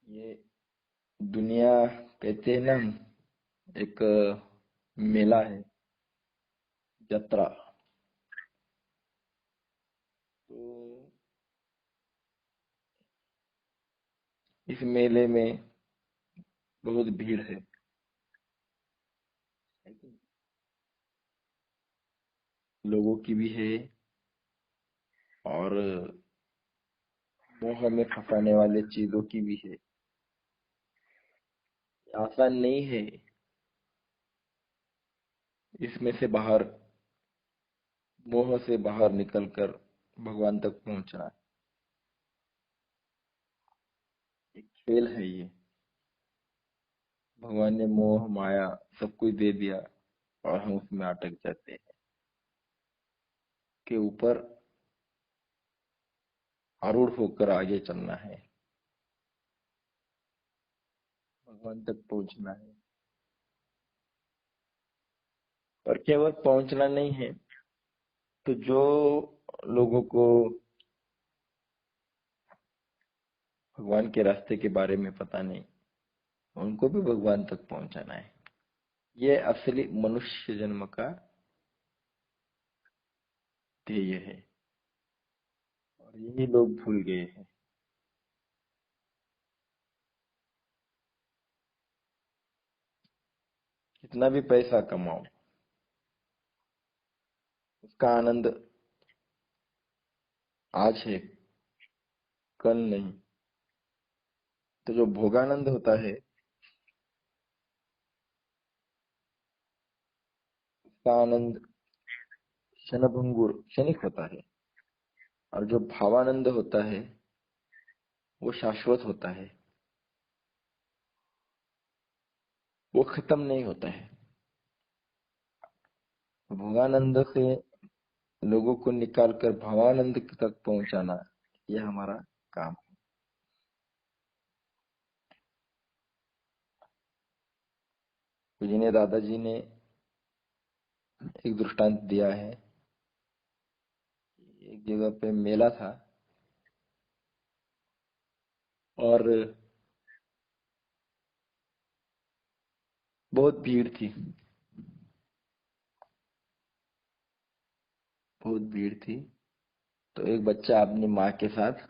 ये दुनिया कहते हैं ना, एक मेला है, जत्रा। तो इस मेले में बहुत भीड़ है कि नहीं? लोगों की भी है, और मोह में फंसाने वाले चीजों की भी है। आसान नहीं है इसमें से बाहर, मोह से बाहर निकलकर भगवान तक पहुंचना। एक खेल है ये। भगवान ने मोह माया सब कुछ दे दिया, और हम उसमें अटक जाते हैं। के ऊपर आरूढ़ होकर आगे चलना है, भगवान तक पहुंचना है। और केवल पहुंचना नहीं है, तो जो लोगों को भगवान के रास्ते के बारे में पता नहीं, उनको भी भगवान तक पहुंचाना है। ये असली मनुष्य जन्म का ध्येय है, और यही लोग भूल गए हैं। कितना भी पैसा कमाओ, उसका आनंद आज है, कल नहीं। तो जो भोगानंद होता है, उसका आनंद क्षणभंगुर क्षणिक होता है। और जो भावानंद होता है, वो शाश्वत होता है, वो खत्म नहीं होता है। भोगानंद से लोगों को निकालकर भावानंद तक पहुंचाना, ये हमारा काम है। तो जिन्हें दादाजी ने एक दृष्टांत दिया है। एक जगह पे मेला था, और बहुत भीड़ थी, बहुत भीड़ थी। तो एक बच्चा अपनी माँ के साथ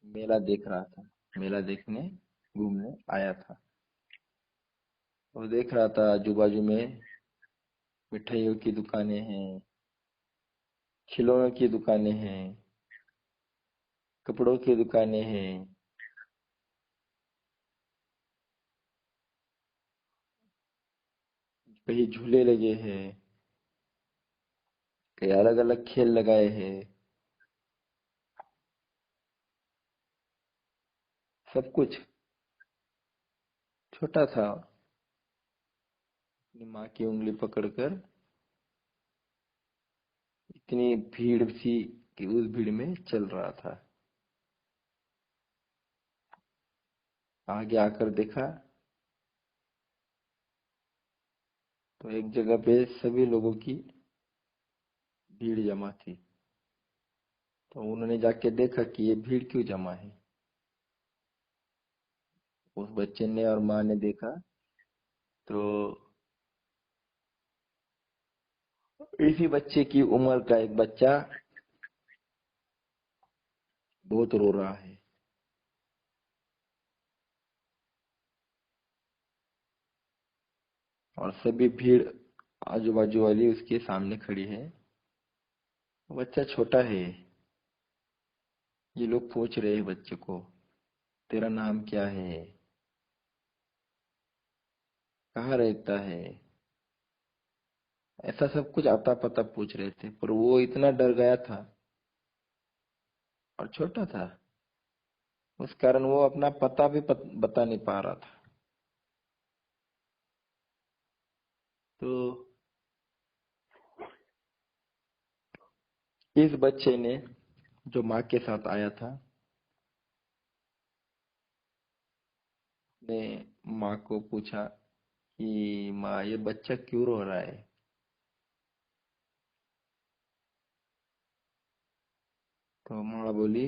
मेला देख रहा था, मेला देखने घूमने आया था। वो देख रहा था आजू बाजू में मिठाइयों की दुकानें हैं, खिलौनों की दुकानें हैं, कपड़ों की दुकानें हैं, कहीं झूले लगे हैं, कहीं अलग अलग खेल लगाए हैं। सब कुछ छोटा था, अपनी माँ की उंगली पकड़कर इतनी भीड़ थी कि उस भीड़ में चल रहा था। आगे आकर देखा, तो एक जगह पे सभी लोगों की भीड़ जमा थी। तो उन्होंने जाके देखा कि ये भीड़ क्यों जमा है। उस बच्चे ने और माँ ने देखा, तो इसी बच्चे की उम्र का एक बच्चा बहुत रो रहा है। और सभी भीड़ आजू बाजू वाली उसके सामने खड़ी है। वो बच्चा छोटा है। ये लोग पूछ रहे हैं बच्चे को, तेरा नाम क्या है, कहाँ रहता है, ऐसा सब कुछ आता पता पूछ रहे थे। पर वो इतना डर गया था, और छोटा था, उस कारण वो अपना पता भी बता नहीं पा रहा था। तो इस बच्चे ने, जो माँ के साथ आया था, ने माँ को पूछा कि माँ, ये बच्चा क्यों रो रहा है। तो माँ बोली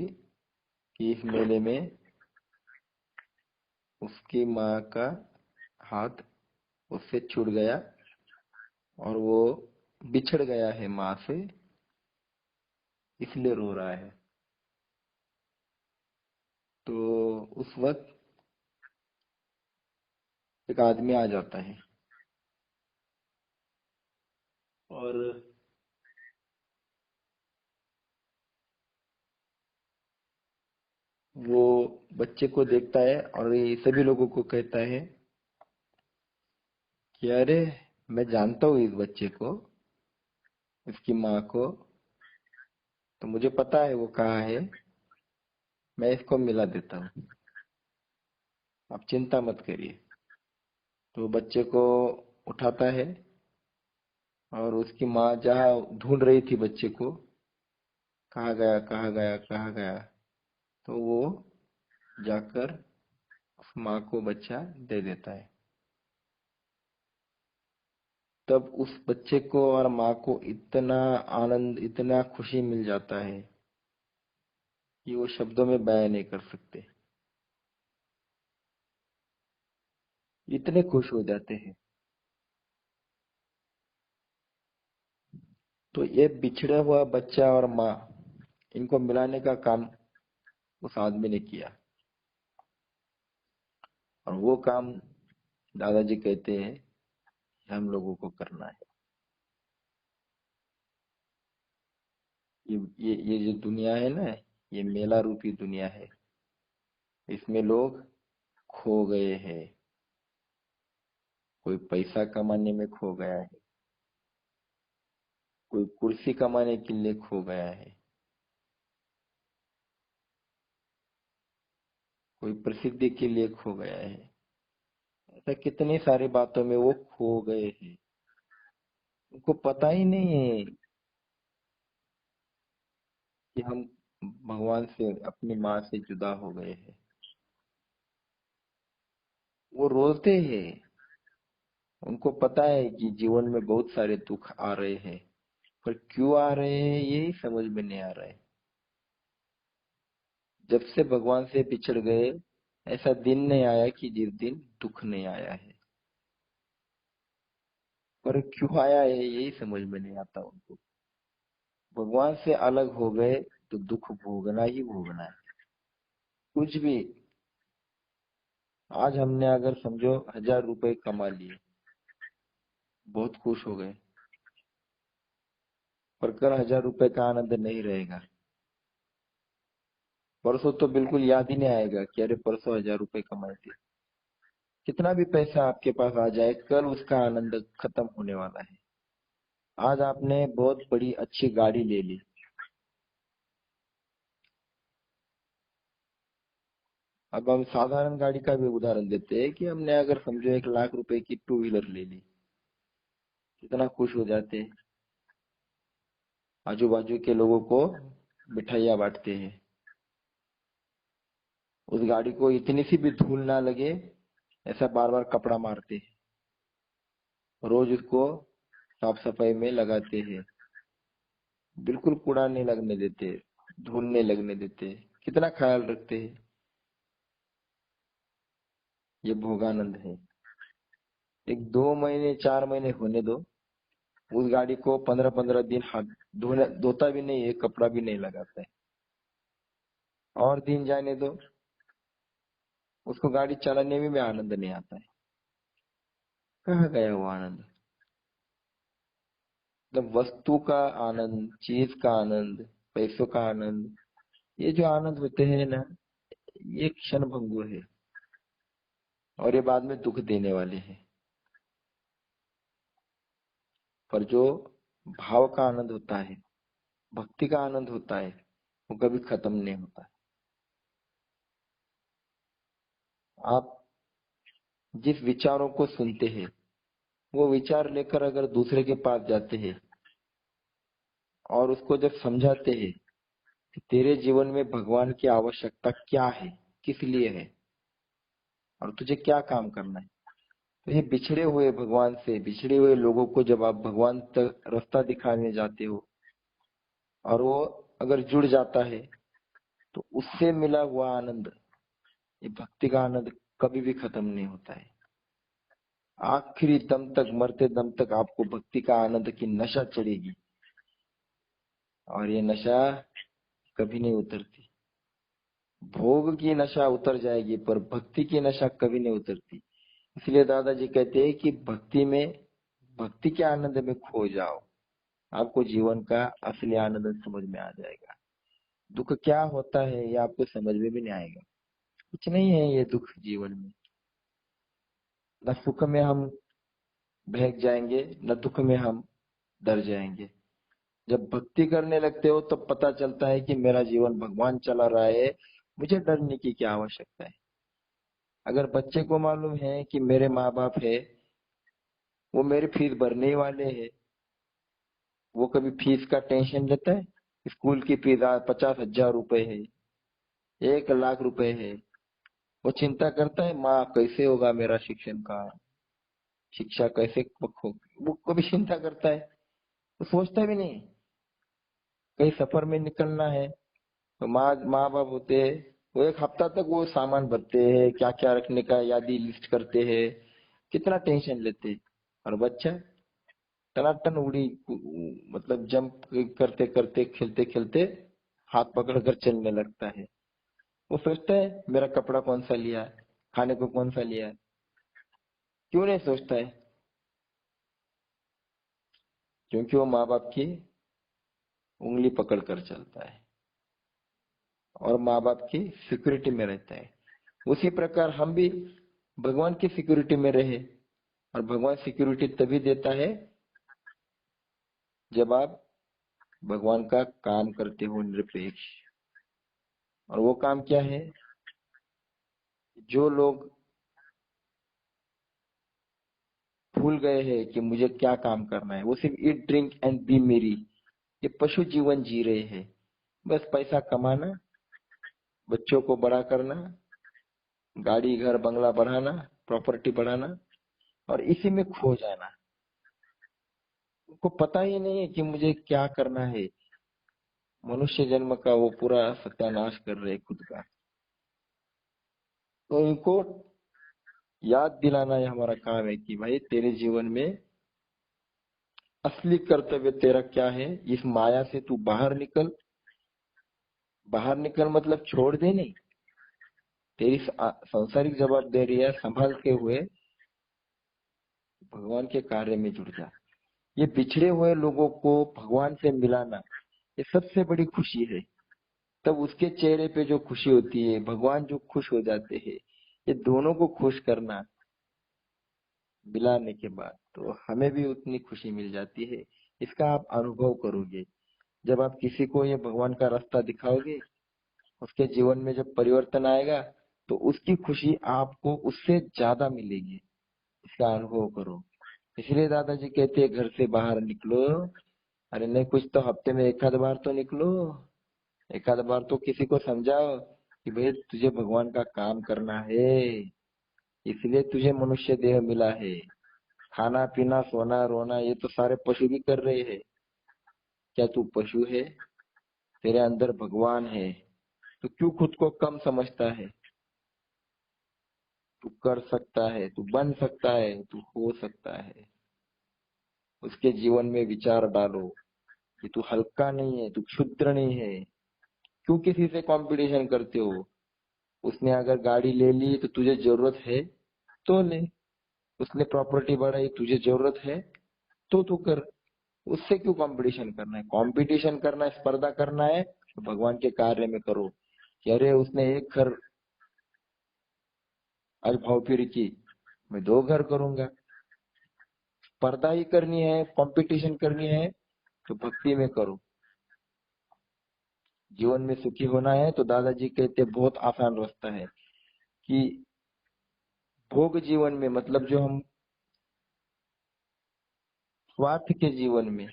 कि इस मेले में उसकी माँ का हाथ उससे छूट गया और वो बिछड़ गया है माँ से, इसलिए रो रहा है। तो उस वक्त एक आदमी आ जाता है और वो बच्चे को देखता है और ये सभी लोगों को कहता है कि अरे, मैं जानता हूँ इस बच्चे को, इसकी माँ को, तो मुझे पता है वो कहाँ है, मैं इसको मिला देता हूँ, आप चिंता मत करिए। तो बच्चे को उठाता है और उसकी माँ जहाँ ढूंढ रही थी बच्चे को, कहाँ गया कहाँ गया कहाँ गया, तो वो जाकर उस माँ को बच्चा दे देता है। तब उस बच्चे को और माँ को इतना आनंद, इतना खुशी मिल जाता है कि वो शब्दों में बयां नहीं कर सकते, इतने खुश हो जाते हैं। तो ये बिछड़ा हुआ बच्चा और माँ, इनको मिलाने का काम उस आदमी ने किया, और वो काम दादाजी कहते हैं कि हम लोगों को करना है। ये जो दुनिया है ना, ये मेला रूपी दुनिया है, इसमें लोग खो गए हैं। कोई पैसा कमाने में खो गया है, कोई कुर्सी कमाने के लिए खो गया है, कोई प्रसिद्धि के लिए खो गया है। ऐसा कितनी सारी बातों में वो खो गए हैं, उनको पता ही नहीं है कि हम भगवान से, अपनी माँ से जुदा हो गए हैं। वो रोते हैं, उनको पता है कि जीवन में बहुत सारे दुख आ रहे हैं, पर क्यों आ रहे हैं यही समझ में नहीं आ रहा है। जब से भगवान से बिछड़ गए, ऐसा दिन नहीं आया कि जिस दिन दुख नहीं आया है, पर क्यों आया है यही समझ में नहीं आता उनको। भगवान से अलग हो गए तो दुख भोगना ही भोगना है, कुछ भी। आज हमने अगर समझो 1000 रुपए कमा लिए, बहुत खुश हो गए, पर कल 1000 रुपए का आनंद नहीं रहेगा। परसों तो बिल्कुल याद ही नहीं आएगा कि अरे परसों 1000 रुपए कमाए थे। कितना भी पैसा आपके पास आ जाए, कल उसका आनंद खत्म होने वाला है। आज आपने बहुत बड़ी अच्छी गाड़ी ले ली, अब हम साधारण गाड़ी का भी उदाहरण देते हैं कि हमने अगर समझो 1 लाख रुपए की टू व्हीलर ले ली, कितना खुश हो जाते हैं, आजू बाजू के लोगों को मिठाइयाँ बांटते हैं। उस गाड़ी को इतनी सी भी धूल ना लगे, ऐसा बार बार कपड़ा मारते हैं, रोज उसको साफ सफाई में लगाते हैं, बिल्कुल कूड़ा नहीं लगने देते, धूल नहीं लगने देते, कितना ख्याल रखते हैं। ये भोगानंद है। एक 2 महीने 4 महीने होने दो, उस गाड़ी को 15-15 दिन हाथ धोने धोता भी नहीं है, कपड़ा भी नहीं लगाता है। और दिन जाने दो, उसको गाड़ी चलाने में भी आनंद नहीं आता है। कहाँ गया वो आनंद? मतलब वस्तु का आनंद, चीज का आनंद, पैसों का आनंद, ये जो आनंद होते हैं ना, ये क्षण भंगुर है, और ये बाद में दुख देने वाले हैं। पर जो भाव का आनंद होता है, भक्ति का आनंद होता है, वो कभी खत्म नहीं होता। आप जिस विचारों को सुनते हैं, वो विचार लेकर अगर दूसरे के पास जाते हैं और उसको जब समझाते हैं कि तेरे जीवन में भगवान की आवश्यकता क्या है, किस लिए है, और तुझे क्या काम करना है, तो ये बिछड़े हुए भगवान से, बिछड़े हुए लोगों को जब आप भगवान तक रास्ता दिखाने जाते हो, और वो अगर जुड़ जाता है, तो उससे मिला हुआ आनंद, ये भक्ति का आनंद कभी भी खत्म नहीं होता है। आखिरी दम तक, मरते दम तक आपको भक्ति का आनंद की नशा चढ़ेगी, और ये नशा कभी नहीं उतरती। भोग की नशा उतर जाएगी पर भक्ति की नशा कभी नहीं उतरती। इसलिए दादाजी कहते हैं कि भक्ति के आनंद में खो जाओ, आपको जीवन का असली आनंद समझ में आ जाएगा। दुख क्या होता है ये आपको समझ में भी नहीं आएगा। कुछ नहीं है ये दुख जीवन में। न सुख में हम बहक जाएंगे, न दुख में हम डर जाएंगे। जब भक्ति करने लगते हो तब पता चलता है कि मेरा जीवन भगवान चला रहा है, मुझे डरने की क्या आवश्यकता है। अगर बच्चे को मालूम है कि मेरे माँ बाप है, वो मेरी फीस भरने ही वाले हैं, वो कभी फीस का टेंशन लेता है? स्कूल की फीस 50,000 रुपए है, 1 लाख रुपए है, वो चिंता करता है माँ कैसे होगा मेरा शिक्षण का, शिक्षा कैसे होगी? वो कभी चिंता करता है? वो सोचता भी नहीं। कहीं सफर में निकलना है तो माँ माँ बाप होते हैं, वो 1 हफ्ता तक वो सामान भरते हैं, क्या क्या रखने का यादी लिस्ट करते हैं, कितना टेंशन लेते हैं। और बच्चा टनाटन उड़ी, मतलब जंप करते करते, खेलते खेलते हाथ पकड़कर चलने लगता है। वो सोचता है मेरा कपड़ा कौन सा लिया है, खाने को कौन सा लिया है? क्यों नहीं सोचता है? क्योंकि वो माँ बाप की उंगली पकड़ कर चलता है और माँ बाप की सिक्योरिटी में रहता है। उसी प्रकार हम भी भगवान की सिक्योरिटी में रहे, और भगवान सिक्योरिटी तभी देता है जब आप भगवान का काम करते हो निरपेक्ष। और वो काम क्या है? जो लोग भूल गए हैं कि मुझे क्या काम करना है, वो सिर्फ ईट ड्रिंक एंड बी मेरी, ये पशु जीवन जी रहे हैं। बस पैसा कमाना, बच्चों को बड़ा करना, गाड़ी घर बंगला बढ़ाना, प्रॉपर्टी बढ़ाना, और इसी में खो जाना। उनको पता ही नहीं है कि मुझे क्या करना है। मनुष्य जन्म का वो पूरा सत्यानाश कर रहे हैं खुद का। तो इनको याद दिलाना है हमारा काम है कि भाई तेरे जीवन में असली कर्तव्य तेरा क्या है। इस माया से तू बाहर निकल। बाहर निकल मतलब छोड़ दे नहीं, तेरी सांसारिक जवाबदारी है संभालते हुए भगवान के कार्य में जुड़ जा। ये बिछड़े हुए लोगों को भगवान से मिलाना, ये सबसे बड़ी खुशी है। तब उसके चेहरे पे जो खुशी होती है, भगवान जो खुश हो जाते हैं, ये दोनों को खुश करना मिलाने के बाद, तो हमें भी उतनी खुशी मिल जाती है। इसका आप अनुभव करोगे जब आप किसी को ये भगवान का रास्ता दिखाओगे। उसके जीवन में जब परिवर्तन आएगा तो उसकी खुशी आपको उससे ज्यादा मिलेगी। इसका अनुभव करो। इसलिए दादाजी कहते हैं घर से बाहर निकलो। अरे नहीं, कुछ तो हफ्ते में एक आध बार तो निकलो। एक आध बार तो किसी को समझाओ कि भाई तुझे भगवान का काम करना है, इसलिए तुझे मनुष्य देह मिला है। खाना पीना सोना रोना ये तो सारे पशु भी कर रहे हैं। क्या तू पशु है? तेरे अंदर भगवान है, तो क्यों खुद को कम समझता है? तू कर सकता है, तू बन सकता है, तू हो सकता है। उसके जीवन में विचार डालो कि तू हल्का नहीं है, तू क्षुद्र नहीं है। क्यों किसी से कंपटीशन करते हो? उसने अगर गाड़ी ले ली तो तुझे जरूरत है तो ले, उसने प्रॉपर्टी बढ़ाई तुझे जरूरत है तो तू कर। उससे क्यों कंपटीशन करना है? कंपटीशन करना है, स्पर्धा करना है तो भगवान के कार्य में करो कि अरे उसने एक घर आज भाव फिर की, मैं 2 घर करूंगा। स्पर्धा ही करनी है, कंपटीशन करनी है तो भक्ति में करो। जीवन में सुखी होना है तो दादाजी कहते बहुत आसान रास्ता है कि भोग जीवन में, मतलब जो हम स्वार्थ के जीवन में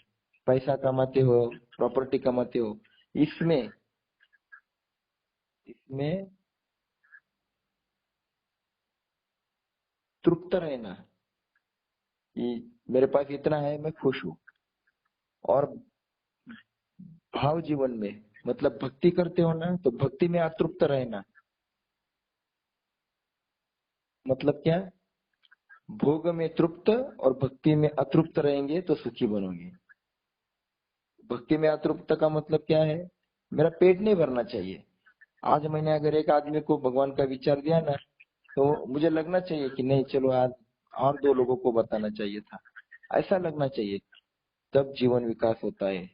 पैसा कमाते हो, प्रॉपर्टी कमाते हो, इसमें इसमें तृप्त रहना कि मेरे पास इतना है, मैं खुश हूँ। और भाव जीवन में, मतलब भक्ति करते हो ना, तो भक्ति में अतृप्त रहना। मतलब क्या? भोग में तृप्त और भक्ति में अतृप्त रहेंगे तो सुखी बनोगे। भक्ति में अतृप्त का मतलब क्या है? मेरा पेट नहीं भरना चाहिए। आज मैंने अगर एक आदमी को भगवान का विचार दिया ना, तो मुझे लगना चाहिए कि नहीं, चलो आज और दो लोगों को बताना चाहिए था, ऐसा लगना चाहिए। तब जीवन विकास होता है।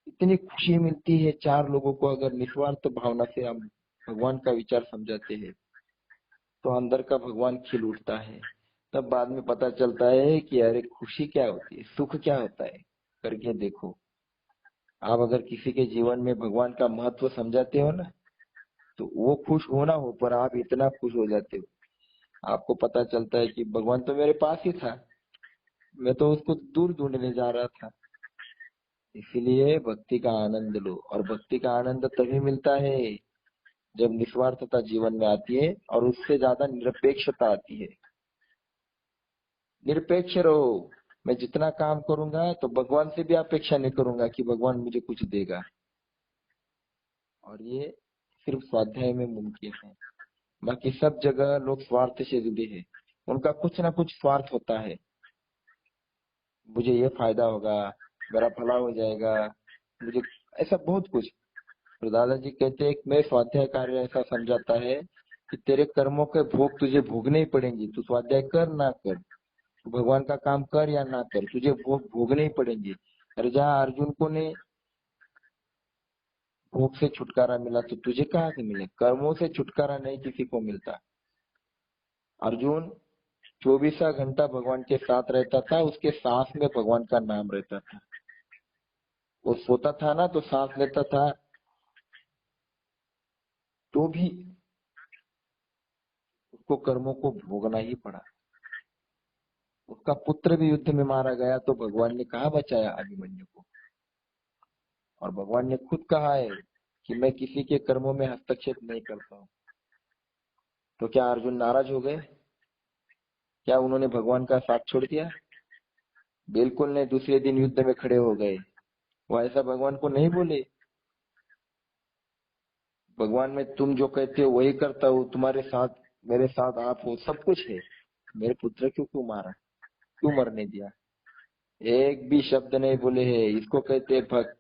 इतनी खुशी मिलती है चार लोगों को अगर निस्वार्थ भावना से हम भगवान का विचार समझाते हैं, तो अंदर का भगवान खिल उठता है। तब बाद में पता चलता है कि अरे खुशी क्या होती है, सुख क्या होता है। करके देखो, आप अगर किसी के जीवन में भगवान का महत्व समझाते हो ना, तो वो खुश हो ना हो, पर आप इतना खुश हो जाते हो। आपको पता चलता है कि भगवान तो मेरे पास ही था, मैं तो उसको दूर ढूंढने जा रहा था। इसीलिए भक्ति का आनंद लो, और भक्ति का आनंद तभी मिलता है जब निस्वार्थता जीवन में आती है और उससे ज्यादा निरपेक्षता आती है। निरपेक्ष रहो। मैं जितना काम करूंगा तो भगवान से भी अपेक्षा नहीं करूंगा कि भगवान मुझे कुछ देगा। और ये सिर्फ स्वाध्याय में मुमकिन है। बाकी सब जगह लोग स्वार्थ से जुड़े हैं। उनका कुछ ना कुछ स्वार्थ होता है। मुझे ये फायदा होगा, मेरा भला हो जाएगा, मुझे ऐसा बहुत कुछ। तो दादाजी कहते हैं, मैं स्वाध्याय कार्य ऐसा समझाता है कि तेरे कर्मों के भोग तुझे भोगने ही पड़ेंगे। तू स्वाध्याय कर ना कर, तू भगवान का काम कर या ना कर, तुझे भोग भोगने ही पड़ेंगे। अरे जहाँ अर्जुन को ने भोग से छुटकारा मिला, तो तुझे कहाँ से मिले? कर्मों से छुटकारा नहीं किसी को मिलता। अर्जुन 24 घंटा भगवान के साथ रहता था, उसके सांस में भगवान का नाम रहता था। वो सोता था ना तो सांस लेता था, तो भी उसको कर्मों को भोगना ही पड़ा। उसका पुत्र भी युद्ध में मारा गया, तो भगवान ने कहा बचाया अभिमन्यु को। और भगवान ने खुद कहा है कि मैं किसी के कर्मों में हस्तक्षेप नहीं करता हूँ। तो क्या अर्जुन नाराज हो गए? क्या उन्होंने भगवान का साथ छोड़ दिया? बिल्कुल नहीं, दूसरे दिन युद्ध में खड़े हो गए। वो ऐसा भगवान को नहीं बोले, भगवान में तुम जो कहते हो वही करता हूँ, तुम्हारे साथ, मेरे साथ आप हो, सब कुछ है। मेरे पुत्र क्यों क्यों मारा, क्यों मरने दिया? एक भी शब्द नहीं बोले हैं। इसको कहते हैं भक्त।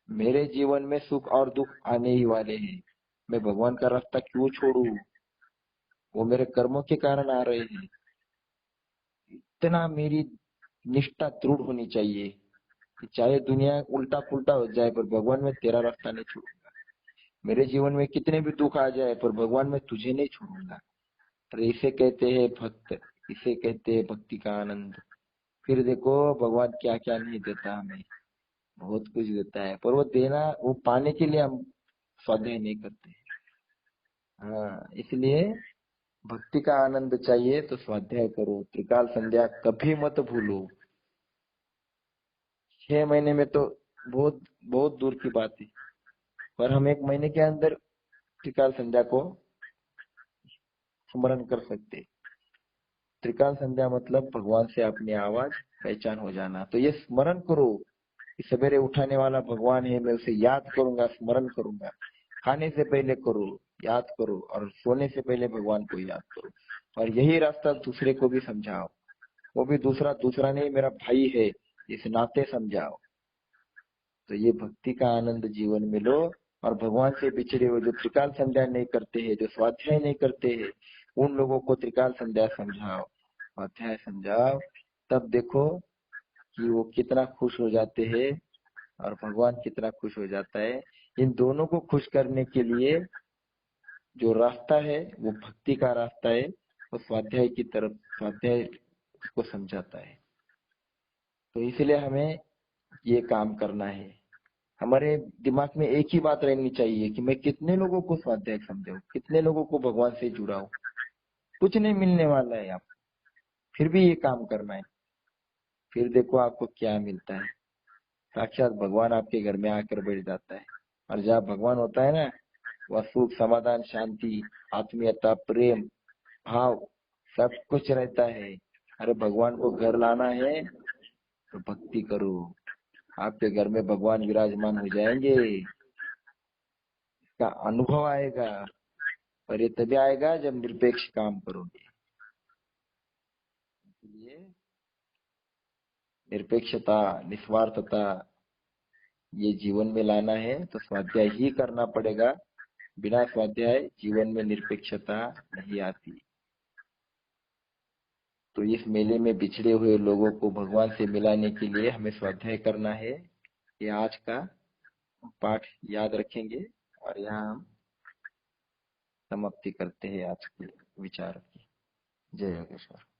मेरे जीवन में सुख और दुख आने ही वाले हैं, मैं भगवान का रास्ता क्यों छोड़ू? वो मेरे कर्मों के कारण आ रहे हैं। इतना मेरी निष्ठा दृढ़ होनी चाहिए कि चाहे दुनिया उल्टा पुल्टा हो जाए, पर भगवान में तेरा रास्ता नहीं छोड़ूंगा। मेरे जीवन में कितने भी दुख आ जाए, पर भगवान में तुझे नहीं छोड़ूंगा। अरे इसे कहते हैं भक्त, इसे कहते हैं भक्ति का आनंद। फिर देखो भगवान क्या क्या नहीं देता हमें। बहुत कुछ देता है, पर वो देना, वो पाने के लिए हम स्वाध्याय नहीं करते। हाँ, इसलिए भक्ति का आनंद चाहिए तो स्वाध्याय करो, त्रिकाल संध्या कभी मत भूलो। 6 महीने में तो बहुत बहुत दूर की बात है, पर हम 1 महीने के अंदर त्रिकाल संध्या को स्मरण कर सकते। त्रिकाल संध्या मतलब भगवान से अपनी आवाज पहचान हो जाना। तो ये स्मरण करो कि सवेरे उठाने वाला भगवान है, मैं उसे याद करूंगा, स्मरण करूंगा। खाने से पहले करो, याद करो, और सोने से पहले भगवान को याद करो। और यही रास्ता दूसरे को भी समझाओ। वो भी दूसरा दूसरा नहीं, मेरा भाई है, इस नाते समझाओ। तो ये भक्ति का आनंद जीवन में लो। और भगवान से बिछड़े हुए जो त्रिकाल संध्या नहीं करते हैं, जो स्वाध्याय नहीं करते हैं, उन लोगों को त्रिकाल संध्या समझाओ, स्वाध्याय समझाओ। तब देखो कि वो कितना खुश हो जाते हैं और भगवान कितना खुश हो जाता है। इन दोनों को खुश करने के लिए जो रास्ता है वो भक्ति का रास्ता है। वो स्वाध्याय की तरफ, स्वाध्याय को समझाता है। तो इसलिए हमें ये काम करना है। हमारे दिमाग में एक ही बात रहनी चाहिए कि मैं कितने लोगों को स्वाध्याय समझाऊं, कितने लोगों को भगवान से जुड़ाऊं। कुछ नहीं मिलने वाला है आप, फिर भी ये काम करना है। फिर देखो आपको क्या मिलता है। साक्षात भगवान आपके घर में आकर बैठ जाता है। और जहाँ भगवान होता है ना, वह सुख, समाधान, शांति, आत्मीयता, प्रेम भाव सब कुछ रहता है। अरे भगवान को घर लाना है तो भक्ति करो। आपके घर में भगवान विराजमान हो जाएंगे, इसका अनुभव आएगा। और ये तभी आएगा जब निरपेक्ष काम करोगे। इसलिए निरपेक्षता, निस्वार्थता ये जीवन में लाना है तो स्वाध्याय ही करना पड़ेगा। बिना स्वाध्याय जीवन में निरपेक्षता नहीं आती। तो इस मेले में बिछड़े हुए लोगों को भगवान से मिलाने के लिए हमें स्वाध्याय करना है। ये आज का पाठ याद रखेंगे। और यहाँ हम समाप्ति करते हैं आज के विचार की। जय योगेश्वर।